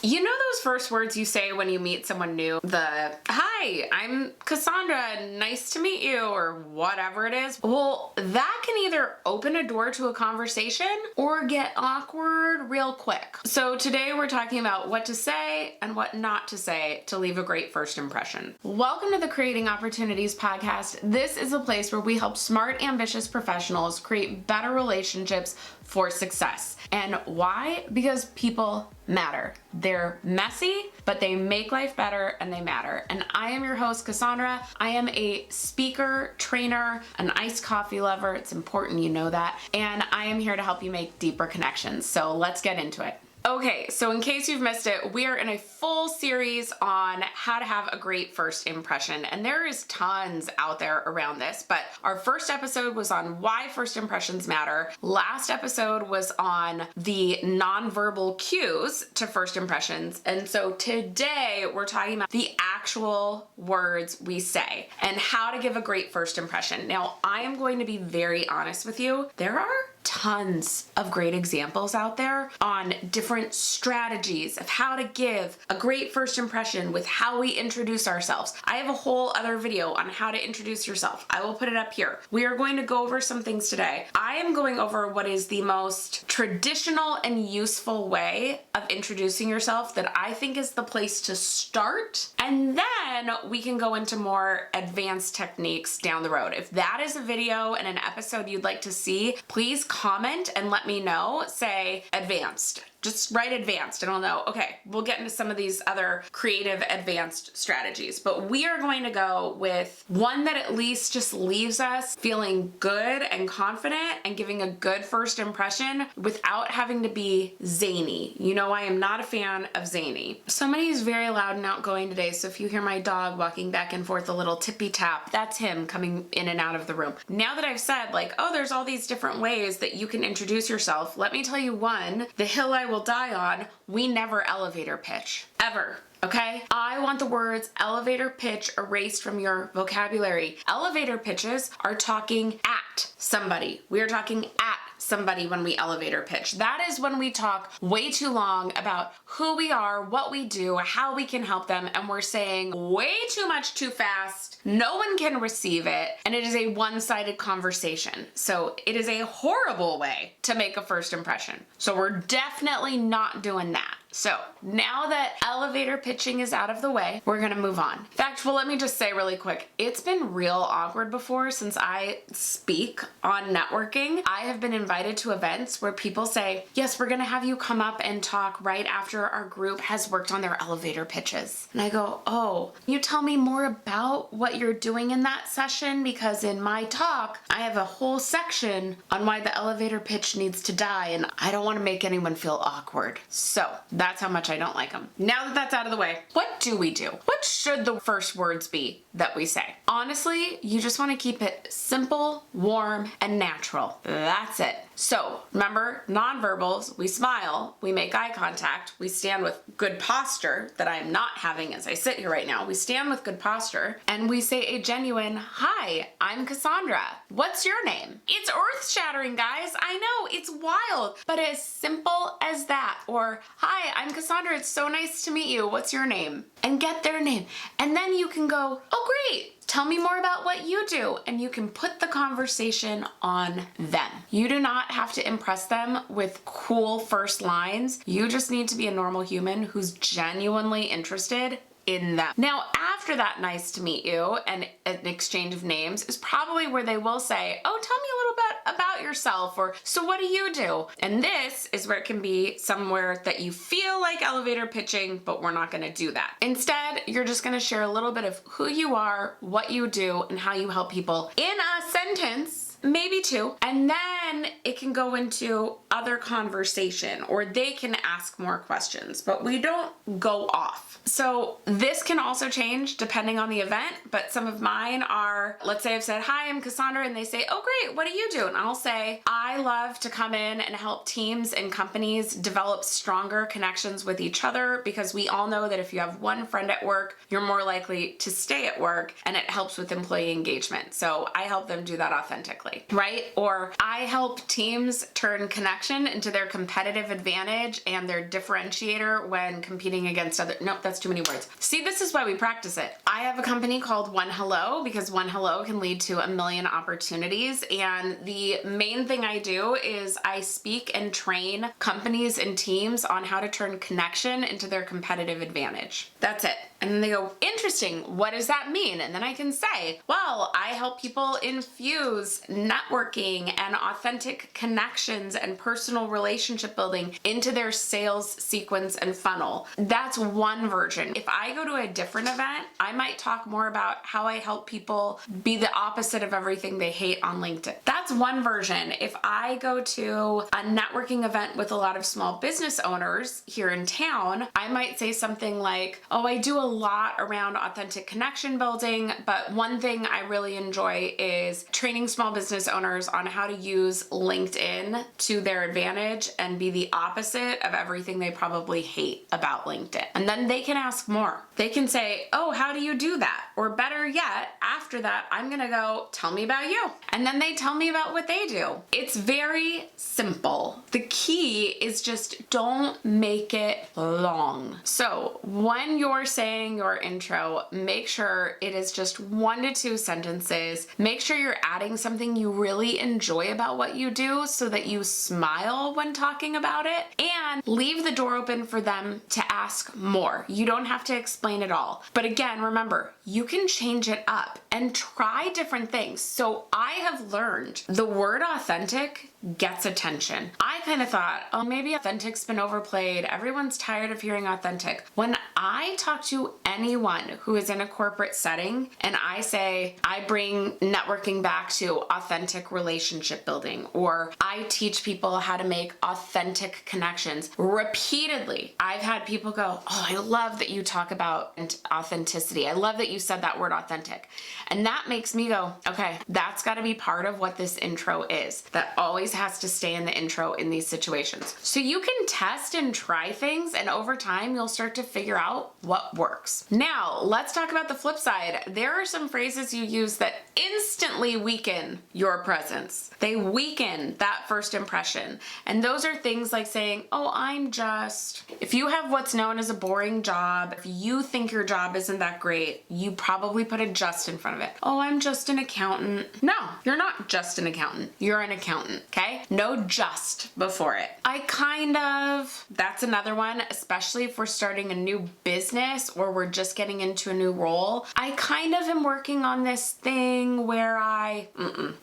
You know those first words you say when you meet someone new? The, hi, I'm Cassandra, nice to meet you, or whatever it is. Well, that can either open a door to a conversation or get awkward real quick. So today we're talking about what to say and what not to say to leave a great first impression. Welcome to the Creating Opportunities podcast. This is a place where we help smart, ambitious professionals create better relationships for success. And why? Because people matter. They're messy, but they make life better and they matter. And I am your host, Cassandra. I am a speaker, trainer, an iced coffee lover. It's important you know that. And I am here to help you make deeper connections. So let's get into it. Okay, so in case you've missed it, we are in a full series on how to have a great first impression, and there is tons out there around this, but our first episode was on why first impressions matter. Last episode was on the nonverbal cues to first impressions, and so today we're talking about the actual words we say and how to give a great first impression. Now, I am going to be very honest with you. There are tons of great examples out there on different strategies of how to give a great first impression with how we introduce ourselves. I have a whole other video on how to introduce yourself. I will put it up here. We are going to go over some things today. I am going over what is the most traditional and useful way of introducing yourself that I think is the place to start, and then we can go into more advanced techniques down the road. If that is a video and an episode you'd like to see, please comment and let me know. Say advanced. Just write advanced and I'll know, okay, we'll get into some of these other creative advanced strategies. But we are going to go with one that at least just leaves us feeling good and confident and giving a good first impression without having to be zany. You know, I am not a fan of zany. Somebody is very loud and outgoing today, so if you hear my dog walking back and forth a little tippy tap, that's him coming in and out of the room. Now that I've said like, oh, there's all these different ways that you can introduce yourself, let me tell you one, the hill I will die on, we never elevator pitch. Ever. Okay? I want the words elevator pitch erased from your vocabulary. Elevator pitches are talking at somebody. We are talking at somebody when we elevator pitch. That is when we talk way too long about who we are, what we do, how we can help them, and we're saying way too much too fast. No one can receive it, and it is a one-sided conversation. So it is a horrible way to make a first impression. So we're definitely not doing that. So now that elevator pitching is out of the way, we're gonna move on. In fact, well, let me just say really quick, it's been real awkward before since I speak on networking. I have been invited to events where people say, yes, we're gonna have you come up and talk right after our group has worked on their elevator pitches. And I go, oh, can you tell me more about what you're doing in that session? Because in my talk, I have a whole section on why the elevator pitch needs to die, and I don't wanna make anyone feel awkward. So that's how much I don't like them. Now that that's out of the way, what do we do? What should the first words be that we say? Honestly, you just want to keep it simple, warm, and natural. That's it. So remember, nonverbals, we smile, we make eye contact, we stand with good posture that I am not having as I sit here right now. We stand with good posture and we say a genuine, hi, I'm Cassandra. What's your name? It's earth-shattering, guys. I know, it's wild, but as simple as that. Or, hi, I'm Cassandra. It's so nice to meet you. What's your name? And get their name. And then you can go, oh, great. Tell me more about what you do, and you can put the conversation on them. You do not have to impress them with cool first lines. You just need to be a normal human who's genuinely interested in them. Now, after that nice to meet you and an exchange of names is probably where they will say, oh, tell me a little bit about yourself, or so what do you do? And this is where it can be somewhere that you feel like elevator pitching, but we're not gonna do that. Instead, you're just gonna share a little bit of who you are, what you do, and how you help people in a sentence, maybe two, and then it can go into other conversation or they can ask more questions, but we don't go off. So this can also change depending on the event, but some of mine are, let's say I've said, hi, I'm Cassandra, and they say, oh great, what do you do? And I'll say, I love to come in and help teams and companies develop stronger connections with each other, because we all know that if you have one friend at work, you're more likely to stay at work, and it helps with employee engagement. So I help them do that authentically. Exactly, right? Or I help teams turn connection into their competitive advantage and their differentiator when competing against other. Nope, that's too many words. See, this is why we practice it. I have a company called One Hello because one hello can lead to a million opportunities. And the main thing I do is I speak and train companies and teams on how to turn connection into their competitive advantage. That's it. And then they go, interesting, what does that mean? And then I can say, well, I help people infuse networking and authentic connections and personal relationship building into their sales sequence and funnel. That's one version. If I go to a different event, I might talk more about how I help people be the opposite of everything they hate on LinkedIn. That's one version. If I go to a networking event with a lot of small business owners here in town, I might say something like, oh, I do a lot around authentic connection building, but one thing I really enjoy is training small business owners on how to use LinkedIn to their advantage and be the opposite of everything they probably hate about LinkedIn. And then they can ask more. They can say, oh, how do you do that? Or better yet, after that, I'm gonna go, tell me about you. And then they tell me about what they do. It's very simple. The key is just don't make it long. So when you're saying your intro, make sure it is just 1 to 2 sentences. Make sure you're adding something you really enjoy about what you do so that you smile when talking about it, and leave the door open for them to ask more. You don't have to explain it all. But again, remember, you can change it up and try different things. So I have learned the word authentic gets attention. I kind of thought, oh, maybe authentic's been overplayed. Everyone's tired of hearing authentic. When I talk to anyone who is in a corporate setting and I say, I bring networking back to authentic relationship building, or I teach people how to make authentic connections, repeatedly, I've had people go, oh, I love that you talk about authenticity. I love that you said that word authentic. And that makes me go, okay, that's got to be part of what this intro is. That always has to stay in the intro in these situations. So you can test and try things, and over time you'll start to figure out what works. Now, let's talk about the flip side. There are some phrases you use that instantly weaken your presence. They weaken that first impression. And those are things like saying, oh, I'm just, if you have what's known as a boring job, if you think your job isn't that great, you probably put a just in front of it. Oh, I'm just an accountant. No, you're not just an accountant. You're an accountant, okay? No just before it. I kind of, that's another one, especially if we're starting a new business or we're just getting into a new role. I kind of am working on this thing where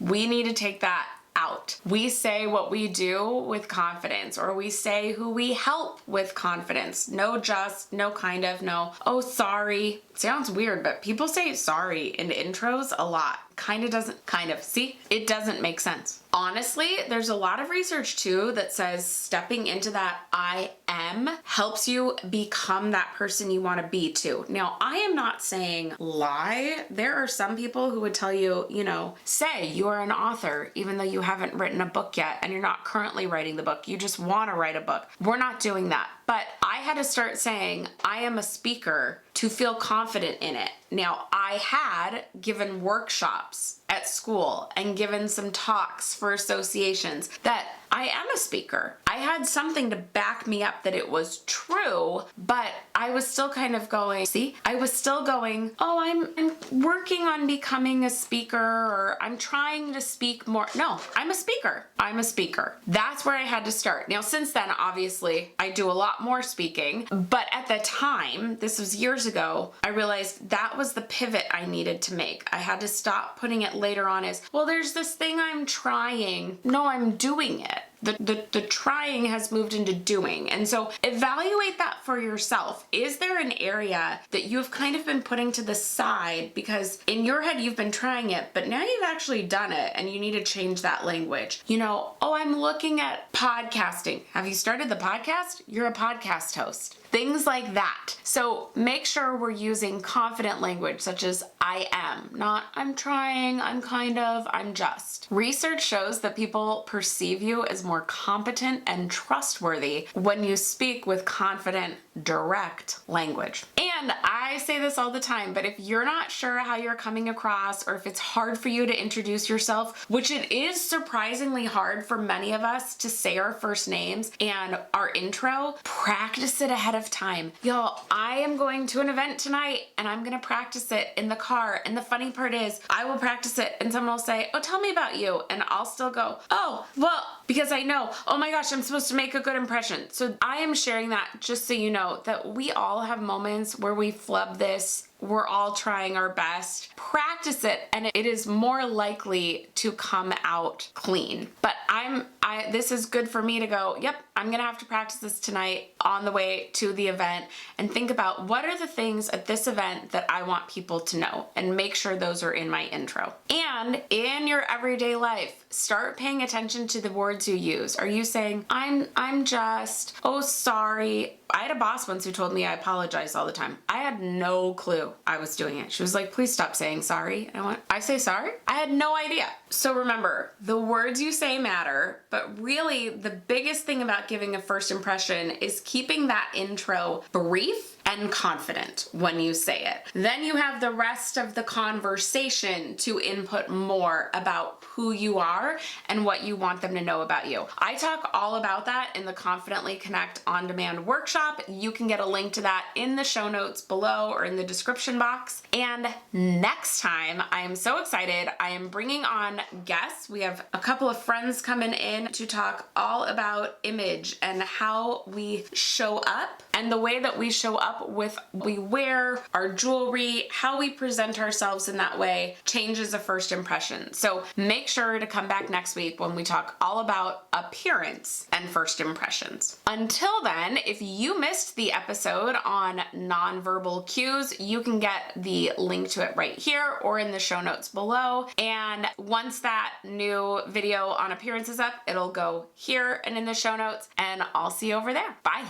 we need to take that out. We say what we do with confidence, or we say who we help with confidence. No just, no kind of, no, oh, sorry. Sounds weird, but people say sorry in intros a lot. See, it doesn't make sense. Honestly, there's a lot of research too that says stepping into that I am helps you become that person you want to be too. Now, I am not saying lie. There are some people who would tell you, say you are an author, even though you haven't written a book yet and you're not currently writing the book. You just want to write a book. We're not doing that. But I had to start saying I am a speaker to feel confident in it. Now, I had given workshops at school and given some talks for associations that I am a speaker. I had something to back me up that it was true, but I was still kind of going, oh, I'm working on becoming a speaker, or I'm trying to speak more. No, I'm a speaker. I'm a speaker. That's where I had to start. Now, since then, obviously, I do a lot more speaking, but at the time, this was years ago, I realized that was the pivot I needed to make. I had to stop putting it later on as, well, there's this thing I'm trying. No, I'm doing it. The trying has moved into doing. And so evaluate that for yourself. Is there an area that you've kind of been putting to the side because in your head you've been trying it, but now you've actually done it and you need to change that language? Oh, I'm looking at podcasting. Have you started the podcast? You're a podcast host. Things like that. So make sure we're using confident language such as I am, not I'm trying, I'm kind of, I'm just. Research shows that people perceive you as more competent and trustworthy when you speak with confident, direct language. And I say this all the time, but if you're not sure how you're coming across, or if it's hard for you to introduce yourself, which it is surprisingly hard for many of us to say our first names and our intro, practice it ahead of time. Y'all, I am going to an event tonight and I'm gonna practice it in the car. And the funny part is I will practice it and someone will say, oh, tell me about you. And I'll still go, oh, well, because I know, oh my gosh, I'm supposed to make a good impression. So I am sharing that just so you know that we all have moments where we flub this. We're all trying our best. Practice it and it is more likely to come out clean. But this is good for me to go, yep, I'm gonna have to practice this tonight on the way to the event and think about what are the things at this event that I want people to know and make sure those are in my intro. And in your everyday life, start paying attention to the words you use. Are you saying, I'm just, oh, sorry. I had a boss once who told me I apologize all the time. I had no clue I was doing it. She was like, please stop saying sorry. And I went, I say sorry? I had no idea. So remember, the words you say matter, but really the biggest thing about giving a first impression is keeping that intro brief and confident when you say it. Then you have the rest of the conversation to input more about who you are and what you want them to know about you. I talk all about that in the Confidently Connect on-demand workshop. You can get a link to that in the show notes below or in the description box. And next time, I am so excited. I am bringing on guests. We have a couple of friends coming in to talk all about image and how we show up and the way that we show up with we wear, our jewelry, how we present ourselves in that way changes a first impression. So make sure to come back next week when we talk all about appearance and first impressions. Until then, if you missed the episode on nonverbal cues, you can get the link to it right here or in the show notes below. And once that new video on appearance is up, it'll go here and in the show notes, and I'll see you over there. Bye.